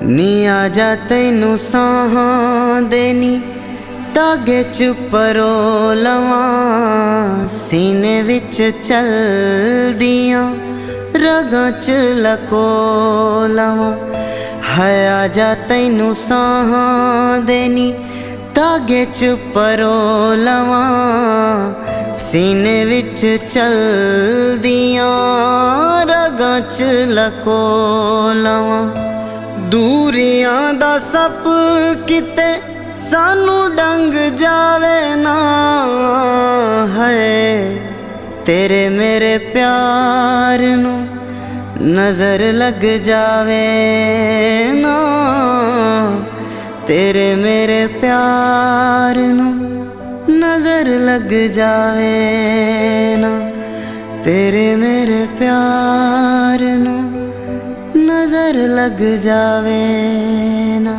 नी आजा तैनू साहां देनी धागे च परो लवां, सीने विच चलदियां रगां च लको लवां। है आजा तैनू साहां देनी धागे च परो लवां, सीने विच चलदियां रगां च लको लवां। दूरियां दा सप किते सानू डंग जावे ना, है तेरे मेरे प्यार नू नजर लग जावे ना, तेरे मेरे प्यार नू नजर लग जावे ना, तेरे मेरे प्यार नू नजर लग जावे ना।